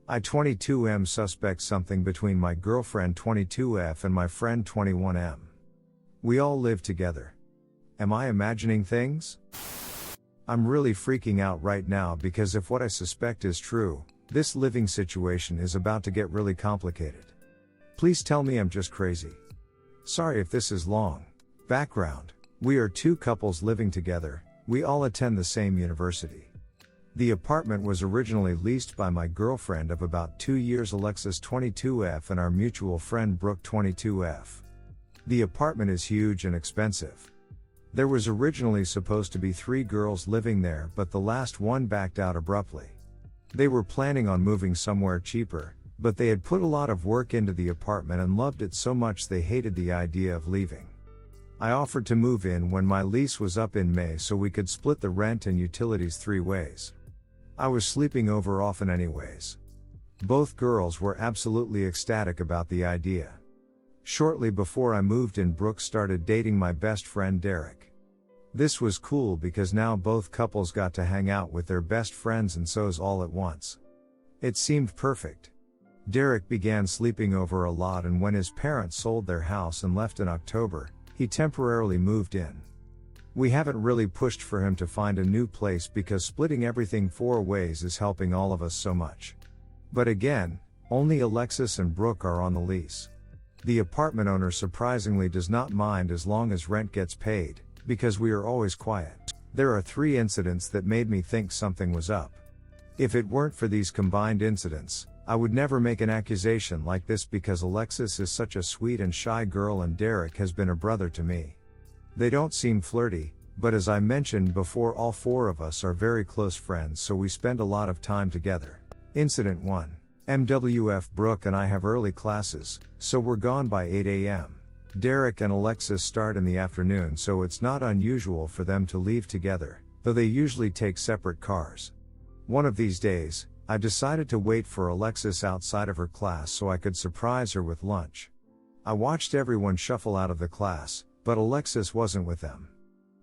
I 22M suspect something between my girlfriend 22F and my friend 21M. We all live together. Am I imagining things? I'm really freaking out right now because if what I suspect is true, this living situation is about to get really complicated. Please tell me I'm just crazy. Sorry if this is long. Background. We are two couples living together. We all attend the same university. The apartment was originally leased by my girlfriend of about 2 years, Alexis 22F, and our mutual friend Brooke 22F. The apartment is huge and expensive. There was originally supposed to be 3 girls living there, but the last one backed out abruptly. They were planning on moving somewhere cheaper, but they had put a lot of work into the apartment and loved it so much they hated the idea of leaving. I offered to move in when my lease was up in May so we could split the rent and utilities 3 ways. I was sleeping over often anyways. Both girls were absolutely ecstatic about the idea. Shortly before I moved in, Brooke started dating my best friend Derek. This was cool because now both couples got to hang out with their best friends and so's all at once. It seemed perfect. Derek began sleeping over a lot, and when his parents sold their house and left in October, he temporarily moved in. We haven't really pushed for him to find a new place because splitting everything 4 ways is helping all of us so much. But again, only Alexis and Brooke are on the lease. The apartment owner surprisingly does not mind as long as rent gets paid, because we are always quiet. There are 3 incidents that made me think something was up. If it weren't for these combined incidents, I would never make an accusation like this because Alexis is such a sweet and shy girl and Derek has been a brother to me. They don't seem flirty, but as I mentioned before, all 4 of us are very close friends, so we spend a lot of time together. Incident 1. MWF Brooke and I have early classes, so we're gone by 8 a.m. Derek and Alexis start in the afternoon, so it's not unusual for them to leave together, though they usually take separate cars. One of these days, I decided to wait for Alexis outside of her class so I could surprise her with lunch. I watched everyone shuffle out of the class, but Alexis wasn't with them.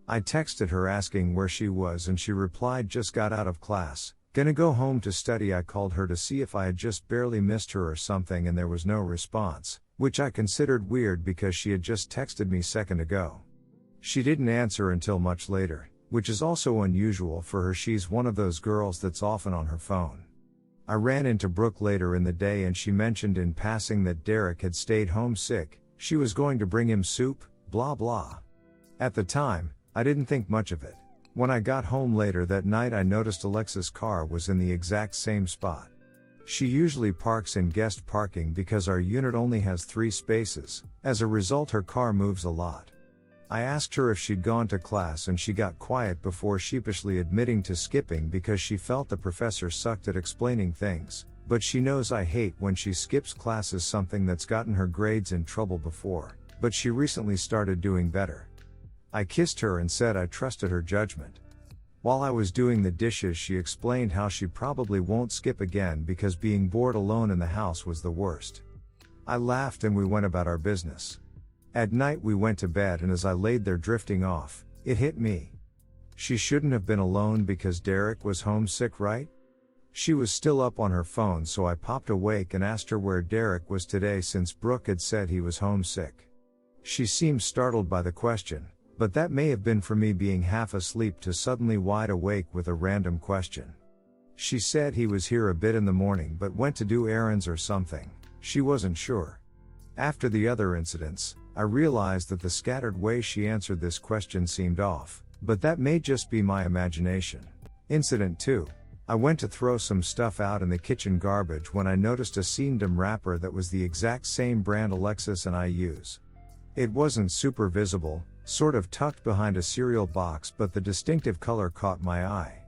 I texted her asking where she was and she replied, "Just got out of class, gonna go home to study." I called her to see if I had just barely missed her or something and there was no response, which I considered weird because she had just texted me second ago. She didn't answer until much later, which is also unusual for her. She's one of those girls that's often on her phone. I ran into Brooke later in the day and she mentioned in passing that Derek had stayed home sick, she was going to bring him soup, blah blah. At the time, I didn't think much of it. When I got home later that night, I noticed Alexa's car was in the exact same spot. She usually parks in guest parking because our unit only has 3 spaces, as a result her car moves a lot. I asked her if she'd gone to class and she got quiet before sheepishly admitting to skipping because she felt the professor sucked at explaining things, but she knows I hate when she skips classes, something that's gotten her grades in trouble before, but she recently started doing better. I kissed her and said I trusted her judgment. While I was doing the dishes, she explained how she probably won't skip again because being bored alone in the house was the worst. I laughed and we went about our business. At night we went to bed, and as I laid there drifting off, it hit me. She shouldn't have been alone because Derek was homesick, right? She was still up on her phone, so I popped awake and asked her where Derek was today since Brooke had said he was homesick. She seemed startled by the question, but that may have been from me being half asleep to suddenly wide awake with a random question. She said he was here a bit in the morning but went to do errands or something. She wasn't sure. After the other incidents, I realized that the scattered way she answered this question seemed off, but that may just be my imagination. Incident 2. I went to throw some stuff out in the kitchen garbage when I noticed a Boredom wrapper that was the exact same brand Alexis and I use. It wasn't super visible, sort of tucked behind a cereal box, but the distinctive color caught my eye.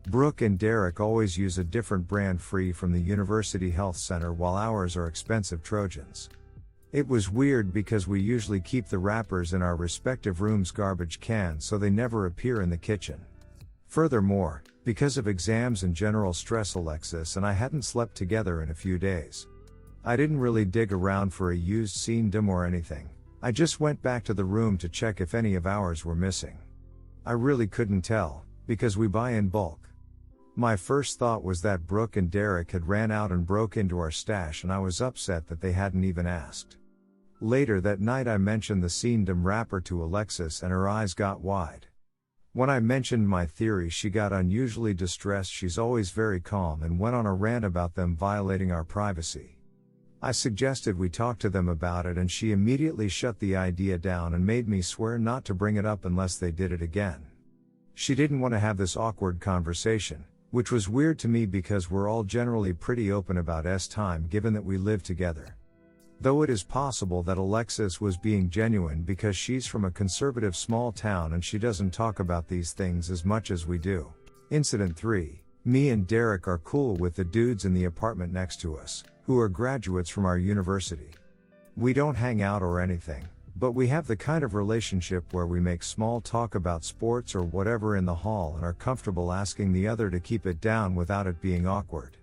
Brooke and Derek always use a different brand free from the University Health Center, while ours are expensive Trojans. It was weird because we usually keep the wrappers in our respective rooms' garbage cans so they never appear in the kitchen. Furthermore, because of exams and general stress, Alexis and I hadn't slept together in a few days. I didn't really dig around for a used Boredom or anything. I just went back to the room to check if any of ours were missing. I really couldn't tell, because we buy in bulk. My first thought was that Brooke and Derek had ran out and broke into our stash, and I was upset that they hadn't even asked. Later that night I mentioned the Boredom rapper to Alexis and her eyes got wide. When I mentioned my theory, she got unusually distressed. She's always very calm and went on a rant about them violating our privacy. I suggested we talk to them about it, and she immediately shut the idea down and made me swear not to bring it up unless they did it again. She didn't want to have this awkward conversation, which was weird to me because we're all generally pretty open about time given that we live together. Though it is possible that Alexis was being genuine because she's from a conservative small town and she doesn't talk about these things as much as we do. Incident 3. Me and Derek are cool with the dudes in the apartment next to us, who are graduates from our university. We don't hang out or anything, but we have the kind of relationship where we make small talk about sports or whatever in the hall and are comfortable asking the other to keep it down without it being awkward.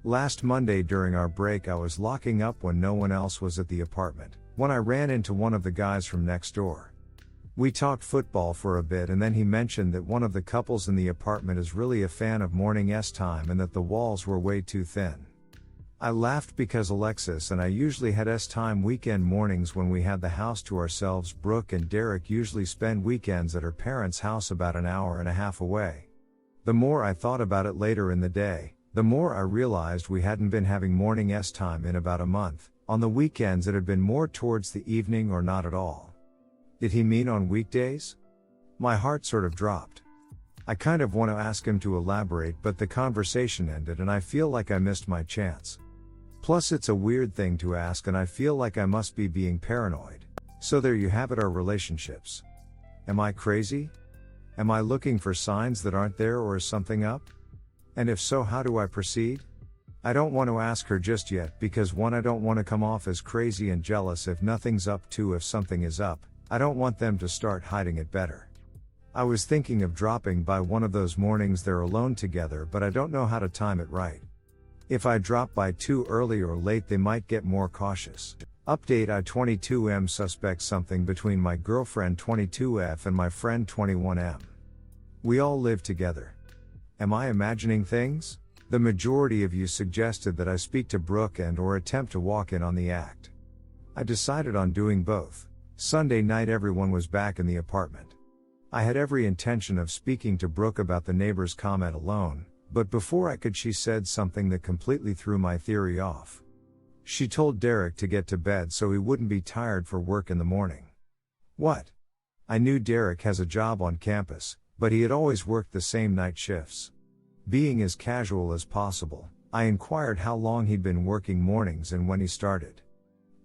Last Monday during our break I was locking up when no one else was at the apartment, when I ran into one of the guys from next door. We talked football for a bit and then he mentioned that one of the couples in the apartment is really a fan of morning time and that the walls were way too thin. I laughed because Alexis and I usually had time weekend mornings when we had the house to ourselves. Brooke and Derek usually spend weekends at her parents' house about an hour and a half away. The more I thought about it later in the day, the more I realized we hadn't been having morning time in about a month. On the weekends it had been more towards the evening or not at all. Did he mean on weekdays? My heart sort of dropped. I kind of want to ask him to elaborate, but the conversation ended and I feel like I missed my chance. Plus it's a weird thing to ask and I feel like I must be being paranoid. So there you have it, our relationships. Am I crazy? Am I looking for signs that aren't there, or is something up? And if so, how do I proceed? I don't want to ask her just yet because 1, I don't want to come off as crazy and jealous if nothing's up. 2, if something is up, I don't want them to start hiding it better. I was thinking of dropping by one of those mornings they're alone together, but I don't know how to time it right. If I drop by too early or late they might get more cautious. Update: I 22M suspects something between my girlfriend 22F and my friend 21M. We all live together. Am I imagining things? The majority of you suggested that I speak to Brooke and or attempt to walk in on the act. I decided on doing both. Sunday night everyone was back in the apartment. I had every intention of speaking to Brooke about the neighbor's comment alone, but before I could she said something that completely threw my theory off. She told Derek to get to bed so he wouldn't be tired for work in the morning. What? I knew Derek has a job on campus, but he had always worked the same night shifts. Being as casual as possible, I inquired how long he'd been working mornings and when he started.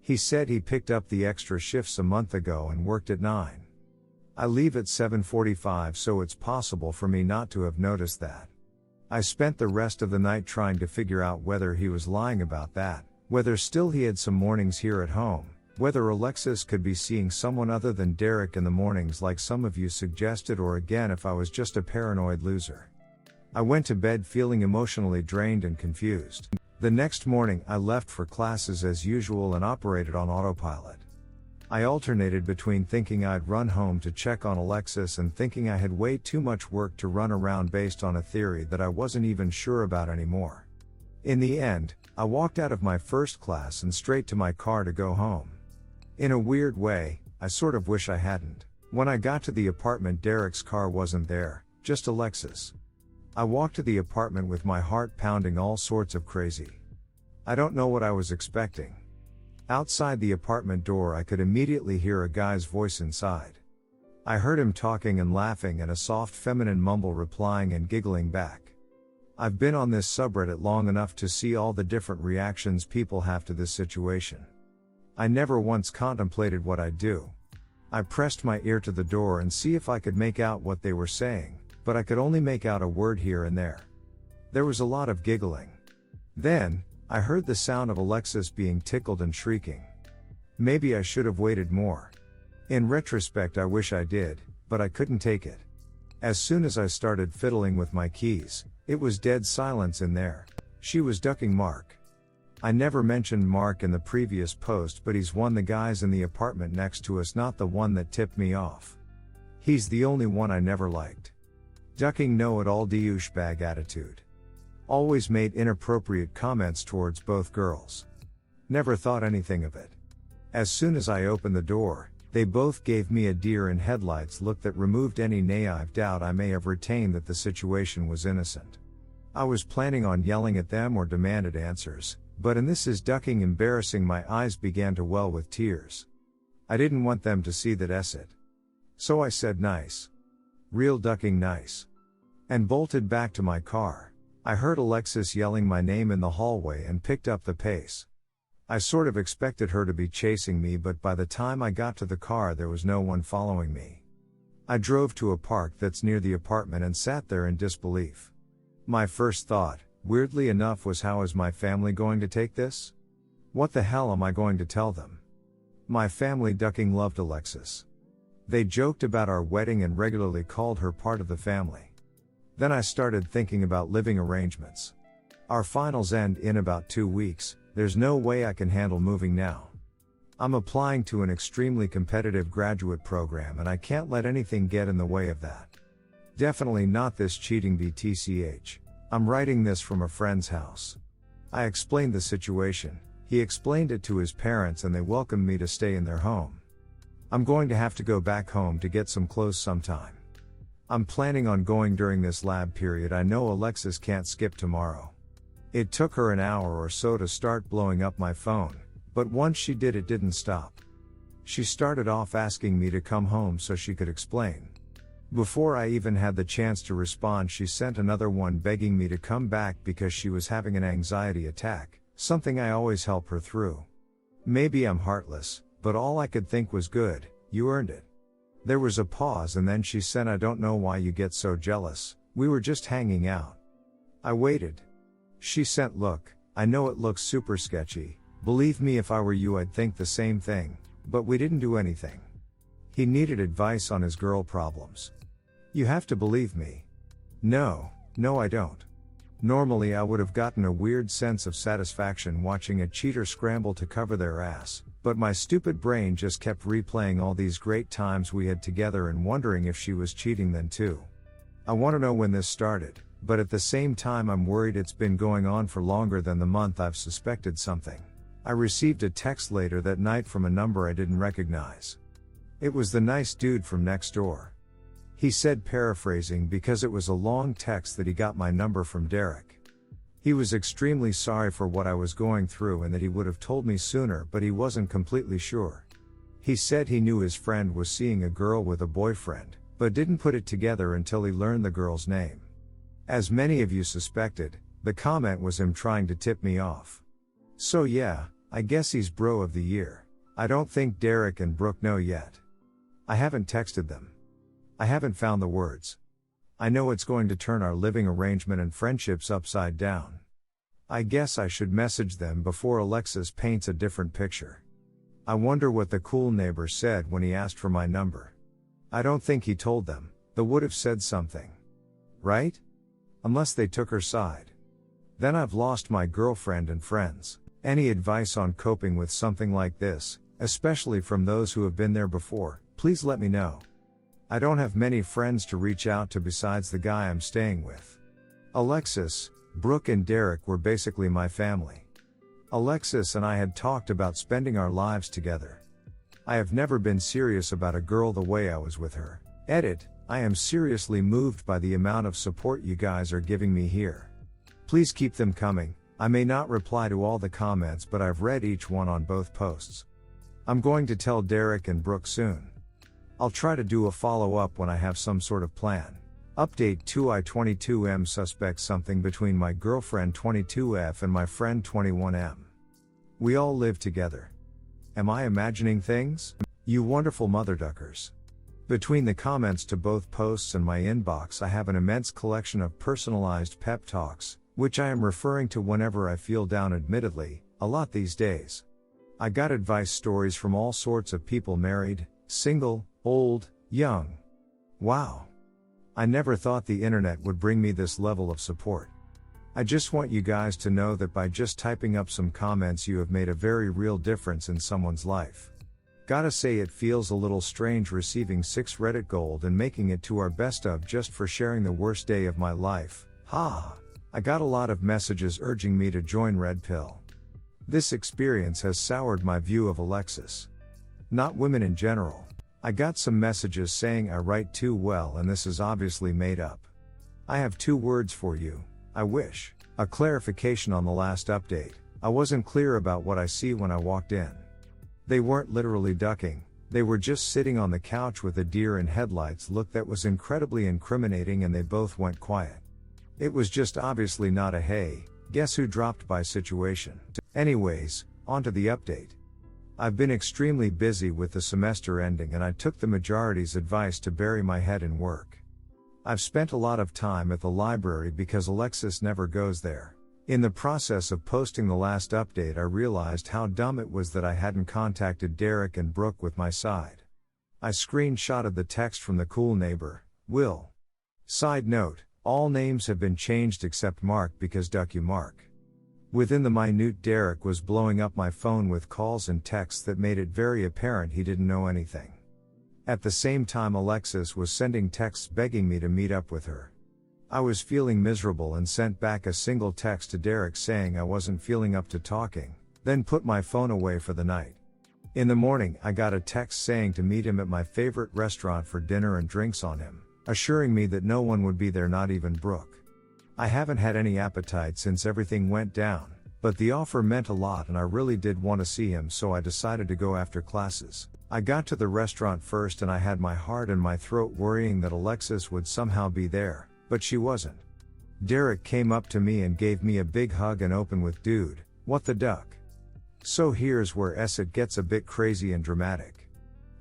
He said he picked up the extra shifts a month ago and worked at 9. I leave at 7:45, so it's possible for me not to have noticed that. I spent the rest of the night trying to figure out whether he was lying about that, whether still he had some mornings here at home, whether Alexis could be seeing someone other than Derek in the mornings like some of you suggested, or again if I was just a paranoid loser. I went to bed feeling emotionally drained and confused. The next morning I left for classes as usual and operated on autopilot. I alternated between thinking I'd run home to check on Alexis and thinking I had way too much work to run around based on a theory that I wasn't even sure about anymore. In the end, I walked out of my first class and straight to my car to go home. In a weird way, I sort of wish I hadn't. When I got to the apartment, Derek's car wasn't there, just Alexis. I walked to the apartment with my heart pounding all sorts of crazy. I don't know what I was expecting. Outside the apartment door I could immediately hear a guy's voice inside. I heard him talking and laughing and a soft feminine mumble replying and giggling back. I've been on this subreddit long enough to see all the different reactions people have to this situation. I never once contemplated what I'd do. I pressed my ear to the door and see if I could make out what they were saying, but I could only make out a word here and there. There was a lot of giggling. Then, I heard the sound of Alexis being tickled and shrieking. Maybe I should have waited more. In retrospect I wish I did, but I couldn't take it. As soon as I started fiddling with my keys, it was dead silence in there. She was ducking Mark. I never mentioned Mark in the previous post, but he's one of the guys in the apartment next to us, not the one that tipped me off. He's the only one I never liked. Ducking know-it-all douchebag attitude. Always made inappropriate comments towards both girls. Never thought anything of it. As soon as I opened the door, they both gave me a deer in headlights look that removed any naive doubt I may have retained that the situation was innocent. I was planning on yelling at them or demanded answers, but in this is ducking embarrassing my eyes began to well with tears. I didn't want them to see that it. So I said nice. Real ducking nice. And bolted back to my car. I heard Alexis yelling my name in the hallway and picked up the pace. I sort of expected her to be chasing me, but by the time I got to the car there was no one following me. I drove to a park that's near the apartment and sat there in disbelief. My first thought, weirdly enough, was how is my family going to take this? What the hell am I going to tell them? My family ducking loved Alexis. They joked about our wedding and regularly called her part of the family. Then I started thinking about living arrangements. Our finals end in about 2 weeks, there's no way I can handle moving now. I'm applying to an extremely competitive graduate program and I can't let anything get in the way of that. Definitely not this cheating BTCH. I'm writing this from a friend's house. I explained the situation, he explained it to his parents and they welcomed me to stay in their home. I'm going to have to go back home to get some clothes sometime. I'm planning on going during this lab period. I know Alexis can't skip tomorrow. It took her an hour or so to start blowing up my phone, but once she did it didn't stop. She started off asking me to come home so she could explain. Before I even had the chance to respond, she sent another one begging me to come back because she was having an anxiety attack, something I always help her through. Maybe I'm heartless, but all I could think was good, you earned it. There was a pause and then she said, I don't know why you get so jealous, we were just hanging out. I waited. She sent, look, I know it looks super sketchy, believe me if I were you I'd think the same thing, but we didn't do anything. He needed advice on his girl problems. You have to believe me. No I don't. Normally I would have gotten a weird sense of satisfaction watching a cheater scramble to cover their ass, but my stupid brain just kept replaying all these great times we had together and wondering if she was cheating then too. I want to know when this started, but at the same time I'm worried it's been going on for longer than the month I've suspected something. I received a text later that night from a number I didn't recognize. It was the nice dude from next door. He said, paraphrasing because it was a long text, that he got my number from Derek. He was extremely sorry for what I was going through and that he would have told me sooner, but he wasn't completely sure. He said he knew his friend was seeing a girl with a boyfriend, but didn't put it together until he learned the girl's name. As many of you suspected, the comment was him trying to tip me off. So yeah, I guess he's bro of the year. I don't think Derek and Brooke know yet. I haven't texted them. I haven't found the words. I know it's going to turn our living arrangement and friendships upside down. I guess I should message them before Alexis paints a different picture. I wonder what the cool neighbor said when he asked for my number. I don't think he told them, though would have said something. Right? Unless they took her side. Then I've lost my girlfriend and friends. Any advice on coping with something like this, especially from those who have been there before, please let me know. I don't have many friends to reach out to besides the guy I'm staying with. Alexis, Brooke and Derek were basically my family. Alexis and I had talked about spending our lives together. I have never been serious about a girl the way I was with her. Edit, I am seriously moved by the amount of support you guys are giving me here. Please keep them coming. I may not reply to all the comments, but I've read each one on both posts. I'm going to tell Derek and Brooke soon. I'll try to do a follow-up when I have some sort of plan. Update 2I22M suspects something between my girlfriend 22F and my friend 21M. We all live together. Am I imagining things? You wonderful mother duckers. Between the comments to both posts and my inbox I have an immense collection of personalized pep talks, which I am referring to whenever I feel down, admittedly, a lot these days. I got advice stories from all sorts of people, married, single, old, young. Wow. I never thought the internet would bring me this level of support. I just want you guys to know that by just typing up some comments you have made a very real difference in someone's life. Gotta say it feels a little strange receiving 6 Reddit gold and making it to our best of just for sharing the worst day of my life. Ha! I got a lot of messages urging me to join Red Pill. This experience has soured my view of Alexis. Not women in general. I got some messages saying I write too well, and this is obviously made up. I have 2 words for you: I wish. A clarification on the last update. I wasn't clear about what I see when I walked in. They weren't literally ducking, they were just sitting on the couch with a deer in headlights look that was incredibly incriminating, and they both went quiet. It was just obviously not a "hey, guess who dropped by" situation. Anyways, on to the update. I've been extremely busy with the semester ending, and I took the majority's advice to bury my head in work. I've spent a lot of time at the library because Alexis never goes there. In the process of posting the last update, I realized how dumb it was that I hadn't contacted Derek and Brooke with my side. I screenshotted the text from the cool neighbor, Will. Side note, all names have been changed except Mark because duck you Mark. Within the minute, Derek was blowing up my phone with calls and texts that made it very apparent he didn't know anything. At the same time, Alexis was sending texts begging me to meet up with her. I was feeling miserable and sent back a single text to Derek saying I wasn't feeling up to talking, then put my phone away for the night. In the morning, I got a text saying to meet him at my favorite restaurant for dinner and drinks on him, assuring me that no one would be there, not even Brooke. I haven't had any appetite since everything went down, but the offer meant a lot and I really did want to see him, so I decided to go after classes. I got to the restaurant first and I had my heart in my throat worrying that Alexis would somehow be there, but she wasn't. Derek came up to me and gave me a big hug and opened with, "Dude, what the duck?" So here's where it gets a bit crazy and dramatic.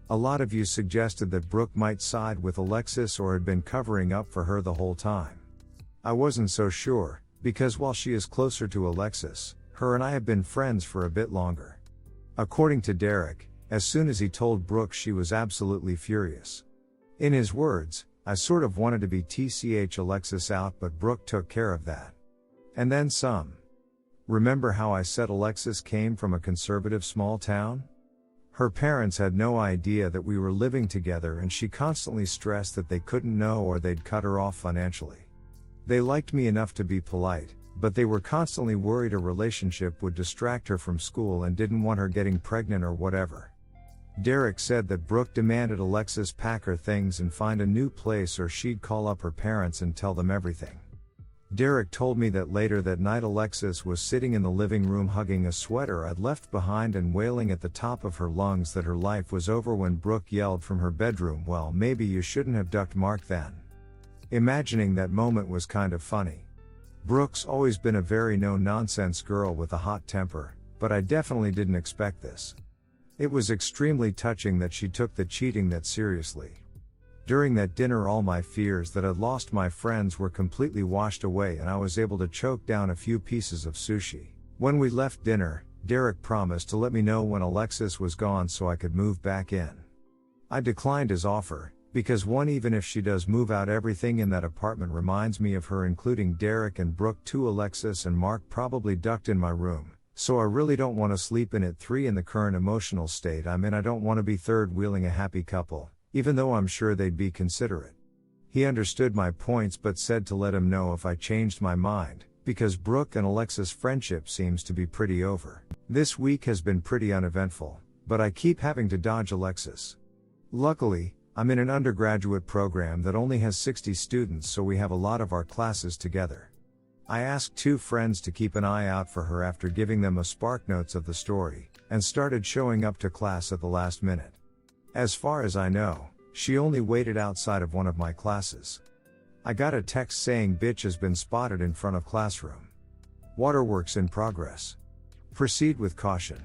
A lot of you suggested that Brooke might side with Alexis or had been covering up for her the whole time. I wasn't so sure, because while she is closer to Alexis, her and I have been friends for a bit longer. According to Derek, as soon as he told Brooke, she was absolutely furious. In his words, "I sort of wanted to be Alexis out, but Brooke took care of that. And then some." Remember how I said Alexis came from a conservative small town? Her parents had no idea that we were living together, and she constantly stressed that they couldn't know or they'd cut her off financially. They liked me enough to be polite, but they were constantly worried a relationship would distract her from school and didn't want her getting pregnant or whatever. Derek said that Brooke demanded Alexis pack her things and find a new place or she'd call up her parents and tell them everything. Derek told me that later that night Alexis was sitting in the living room hugging a sweater I'd left behind and wailing at the top of her lungs that her life was over when Brooke yelled from her bedroom, "Well, maybe you shouldn't have ducked Mark then." Imagining that moment was kind of funny. Brooke's always been a very no-nonsense girl with a hot temper, but I definitely didn't expect this. It was extremely touching that she took the cheating that seriously. During that dinner, all my fears that I'd lost my friends were completely washed away and I was able to choke down a few pieces of sushi. When we left dinner, Derek promised to let me know when Alexis was gone so I could move back in. I declined his offer, because even if she does move out, everything in that apartment reminds me of her, including Derek and Brooke too. Alexis and Mark probably ducked in my room, so I really don't want to sleep in it. 3 In the current emotional state I'm in, I don't want to be third wheeling a happy couple, even though I'm sure they'd be considerate. He understood my points but said to let him know if I changed my mind, because Brooke and Alexis' friendship seems to be pretty over. This week has been pretty uneventful, but I keep having to dodge Alexis. Luckily, I'm in an undergraduate program that only has 60 students, so we have a lot of our classes together. I asked 2 friends to keep an eye out for her after giving them a spark notes of the story, and started showing up to class at the last minute. As far as I know, she only waited outside of one of my classes. I got a text saying bitch has been spotted in front of classroom. Waterworks in progress. Proceed with caution.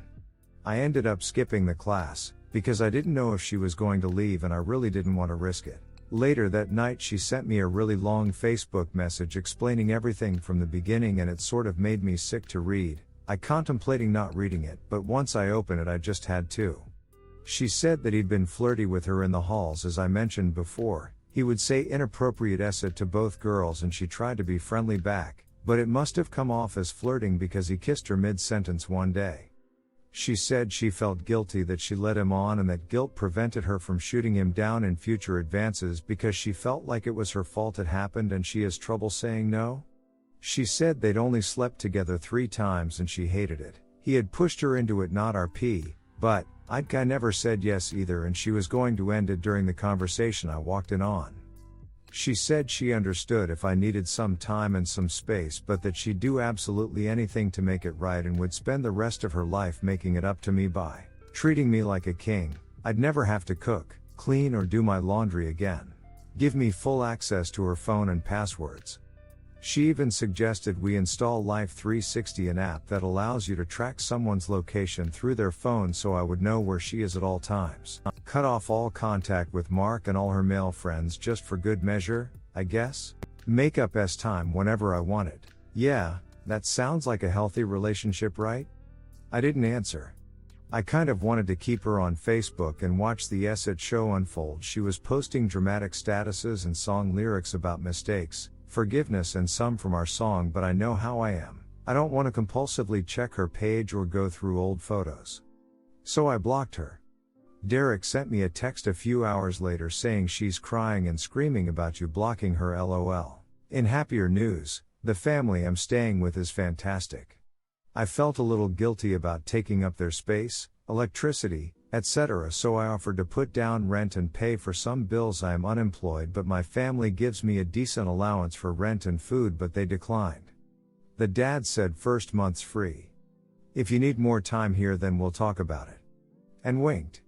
I ended up skipping the class, because I didn't know if she was going to leave and I really didn't want to risk it. Later that night she sent me a really long Facebook message explaining everything from the beginning, and it sort of made me sick to read. I contemplating not reading it, but once I opened it I just had to. She said that he'd been flirty with her in the halls, as I mentioned before. He would say inappropriate shit to both girls and she tried to be friendly back, but it must have come off as flirting because he kissed her mid-sentence one day. She said she felt guilty that she led him on and that guilt prevented her from shooting him down in future advances because she felt like it was her fault it happened and she has trouble saying no. She said they'd only slept together 3 times and she hated it. He had pushed her into it, not RP, but I never said yes either, and she was going to end it during the conversation I walked in on. She said she understood if I needed some time and some space, but that she'd do absolutely anything to make it right and would spend the rest of her life making it up to me by treating me like a king. I'd never have to cook, clean or do my laundry again. Give me full access to her phone and passwords. She even suggested we install Life 360, an app that allows you to track someone's location through their phone so I would know where she is at all times. Cut off all contact with Mark and all her male friends just for good measure, I guess. Make up time whenever I wanted. Yeah, that sounds like a healthy relationship, right? I didn't answer. I kind of wanted to keep her on Facebook and watch the show unfold. She was posting dramatic statuses and song lyrics about mistakes, forgiveness and some from our song, but I know how I am. I don't want to compulsively check her page or go through old photos. So I blocked her. Derek sent me a text a few hours later saying she's crying and screaming about you blocking her, LOL. In happier news, the family I'm staying with is fantastic. I felt a little guilty about taking up their space, electricity, etc., so I offered to put down rent and pay for some bills. I am unemployed, but my family gives me a decent allowance for rent and food, but they declined. The dad said first month's free. If you need more time here then we'll talk about it. And winked.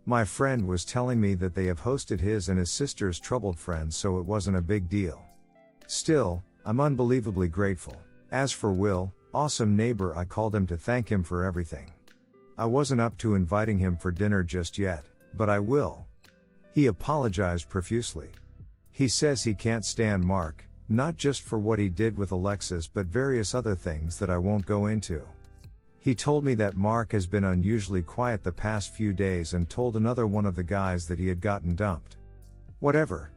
My friend was telling me that they have hosted his and his sister's troubled friends, so it wasn't a big deal. Still, I'm unbelievably grateful. As for Will, awesome neighbor, I called him to thank him for everything. I wasn't up to inviting him for dinner just yet, but I will. He apologized profusely. He says he can't stand Mark, not just for what he did with Alexis but various other things that I won't go into. He told me that Mark has been unusually quiet the past few days and told another one of the guys that he had gotten dumped. Whatever.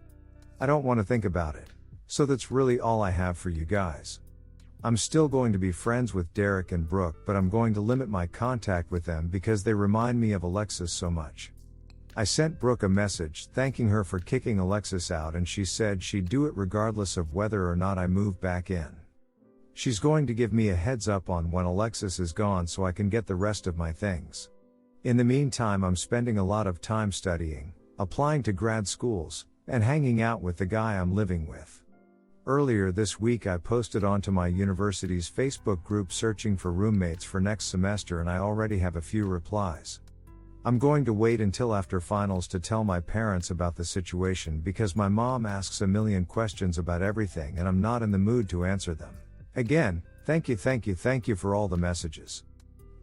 I don't want to think about it. So that's really all I have for you guys. I'm still going to be friends with Derek and Brooke, but I'm going to limit my contact with them because they remind me of Alexis so much. I sent Brooke a message thanking her for kicking Alexis out, and she said she'd do it regardless of whether or not I move back in. She's going to give me a heads up on when Alexis is gone so I can get the rest of my things. In the meantime, I'm spending a lot of time studying, applying to grad schools, and hanging out with the guy I'm living with. Earlier this week I posted onto my university's Facebook group searching for roommates for next semester, and I already have a few replies. I'm going to wait until after finals to tell my parents about the situation because my mom asks a million questions about everything and I'm not in the mood to answer them. Again, thank you for all the messages.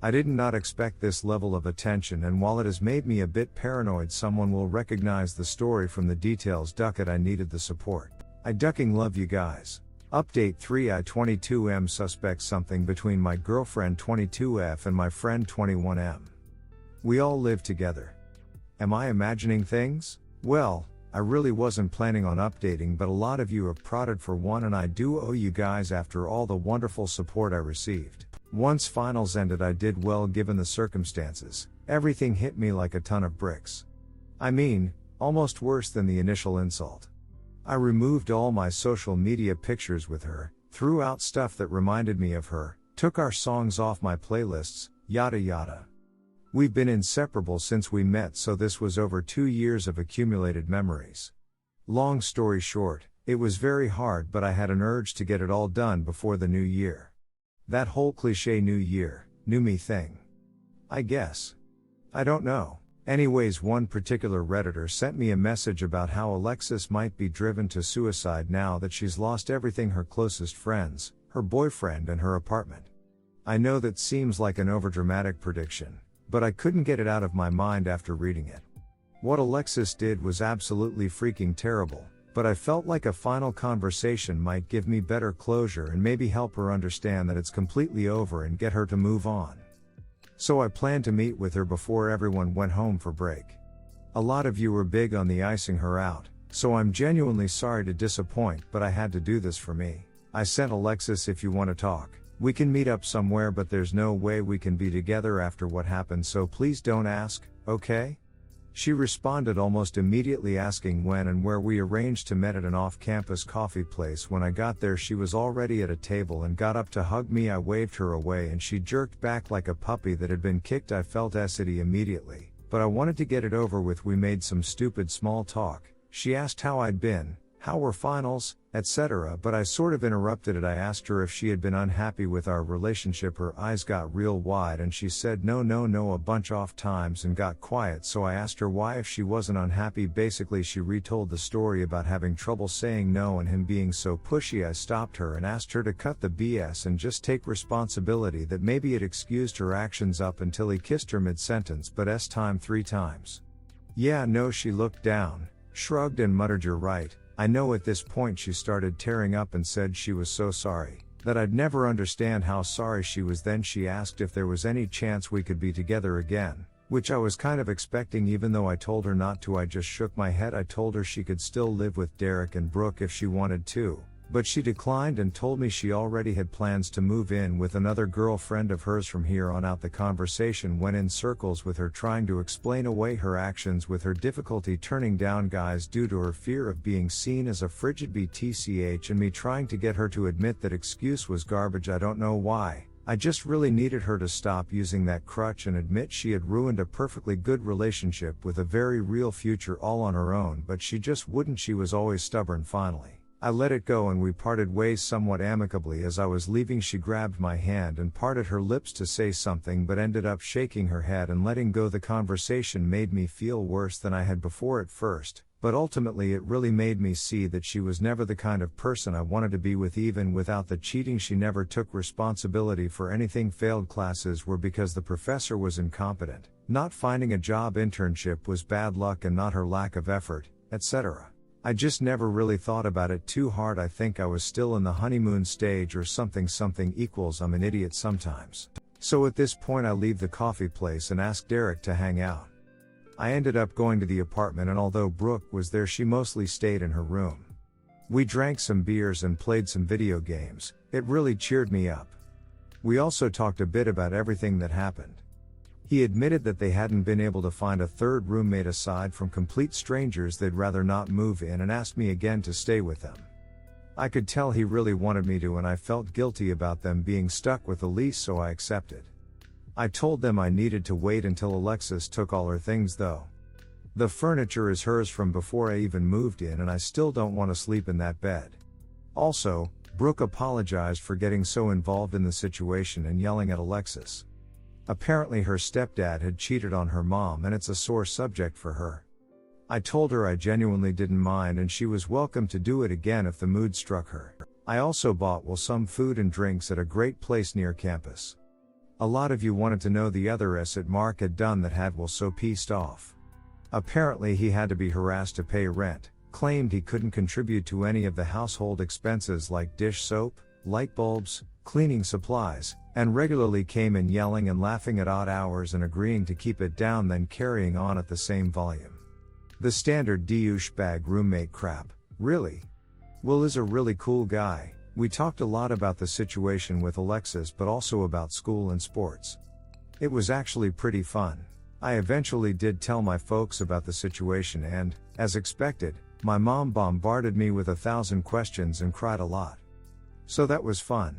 I did not expect this level of attention, and while it has made me a bit paranoid, someone will recognize the story from the details. I needed the support. I love you guys. Update 3 I 22M suspects something between my girlfriend 22F and my friend 21M. We all live together. Am I imagining things? Well, I really wasn't planning on updating, but a lot of you have prodded for one and I do owe you guys after all the wonderful support I received. Once finals ended I did well given the circumstances. Everything hit me like a ton of bricks. I mean, almost worse than the initial insult. I removed all my social media pictures with her, threw out stuff that reminded me of her, took our songs off my playlists, yada yada. We've been inseparable since we met, so this was over 2 years of accumulated memories. Long story short, it was very hard, but I had an urge to get it all done before the new year. That whole cliche new year, new me thing. I guess. I don't know. Anyways, one particular Redditor sent me a message about how Alexis might be driven to suicide now that she's lost everything: her closest friends, her boyfriend and her apartment. I know that seems like an overdramatic prediction, but I couldn't get it out of my mind after reading it. What Alexis did was absolutely freaking terrible, but I felt like a final conversation might give me better closure and maybe help her understand that it's completely over and get her to move on. So I planned to meet with her before everyone went home for break. A lot of you were big on the icing her out, so I'm genuinely sorry to disappoint, but I had to do this for me. I sent Alexis, if you want to talk, we can meet up somewhere, but there's no way we can be together after what happened, so please don't ask, okay? She responded almost immediately asking when and where. We arranged to meet at an off-campus coffee place. When I got there she was already at a table and got up to hug me. I waved her away and she jerked back like a puppy that had been kicked. I felt acidity immediately, but I wanted to get it over with. We made some stupid small talk. She asked how I'd been, how were finals, etc., but I sort of interrupted it. I asked her if she had been unhappy with our relationship. Her eyes got real wide and she said no a bunch of times and got quiet. So I asked her why if she wasn't unhappy. Basically she retold the story about having trouble saying no and him being so pushy. I stopped her and asked her to cut the BS and just take responsibility, that maybe it excused her actions up until he kissed her mid-sentence, but time 3 times. Yeah, no, she looked down, shrugged and muttered, "You're right, I know." At this point she started tearing up and said she was so sorry, that I'd never understand how sorry she was. Then she asked if there was any chance we could be together again, which I was kind of expecting even though I told her not to. I just shook my head. I told her she could still live with Derek and Brooke if she wanted to, but she declined and told me she already had plans to move in with another girlfriend of hers from here on out. The conversation went in circles with her trying to explain away her actions, with her difficulty turning down guys due to her fear of being seen as a frigid BTCH, and me trying to get her to admit that excuse was garbage. I don't know why. I just really needed her to stop using that crutch and admit she had ruined a perfectly good relationship with a very real future all on her own, but she just wouldn't. She was always stubborn. Finally, I let it go and we parted ways somewhat amicably. As I was leaving she grabbed my hand and parted her lips to say something but ended up shaking her head and letting go. The conversation made me feel worse than I had before at first, but ultimately it really made me see that she was never the kind of person I wanted to be with. Even without the cheating, she never took responsibility for anything. Failed classes were because the professor was incompetent, not finding a job internship was bad luck and not her lack of effort, etc. I just never really thought about it too hard. I think I was still in the honeymoon stage or something equals I'm an idiot sometimes. So at this point I leave the coffee place and ask Derek to hang out. I ended up going to the apartment, and although Brooke was there she mostly stayed in her room. We drank some beers and played some video games. It really cheered me up. We also talked a bit about everything that happened. He admitted that they hadn't been able to find a third roommate aside from complete strangers. They'd rather not move in and asked me again to stay with them. I could tell he really wanted me to, and I felt guilty about them being stuck with the lease, so I accepted. I told them I needed to wait until Alexis took all her things though. The furniture is hers from before I even moved in, and I still don't want to sleep in that bed. Also, Brooke apologized for getting so involved in the situation and yelling at Alexis. Apparently her stepdad had cheated on her mom and it's a sore subject for her. I told her I genuinely didn't mind and she was welcome to do it again if the mood struck her. I also bought some food and drinks at a great place near campus. A lot of you wanted to know the other that Mark had done that had so pissed off. Apparently he had to be harassed to pay rent, claimed he couldn't contribute to any of the household expenses like dish soap, light bulbs, cleaning supplies, and regularly came in yelling and laughing at odd hours and agreeing to keep it down, then carrying on at the same volume. The standard douchebag roommate crap, really. Will is a really cool guy. We talked a lot about the situation with Alexis but also about school and sports. It was actually pretty fun. I eventually did tell my folks about the situation and, as expected, my mom bombarded me with 1,000 questions and cried a lot. So that was fun.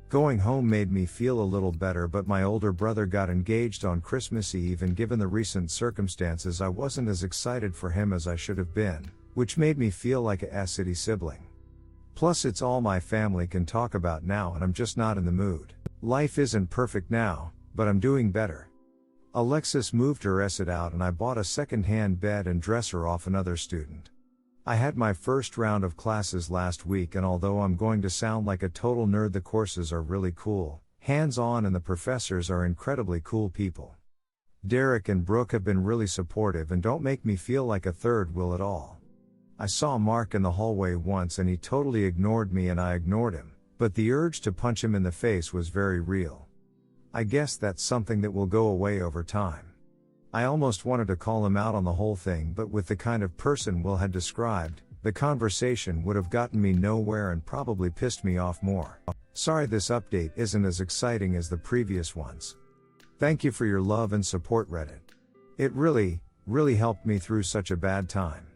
Going home made me feel a little better, but my older brother got engaged on Christmas Eve, and given the recent circumstances I wasn't as excited for him as I should have been, which made me feel like a city sibling. Plus it's all my family can talk about now and I'm just not in the mood. Life isn't perfect now, but I'm doing better. Alexis moved her out and I bought a second-hand bed and dresser off another student. I had my first round of classes last week, and although I'm going to sound like a total nerd, the courses are really cool, hands-on, and the professors are incredibly cool people. Derek and Brooke have been really supportive and don't make me feel like a third wheel at all. I saw Mark in the hallway once and he totally ignored me and I ignored him, but the urge to punch him in the face was very real. I guess that's something that will go away over time. I almost wanted to call him out on the whole thing, but with the kind of person Will had described, the conversation would have gotten me nowhere and probably pissed me off more. Sorry this update isn't as exciting as the previous ones. Thank you for your love and support, Reddit. It really Really helped me through such a bad time.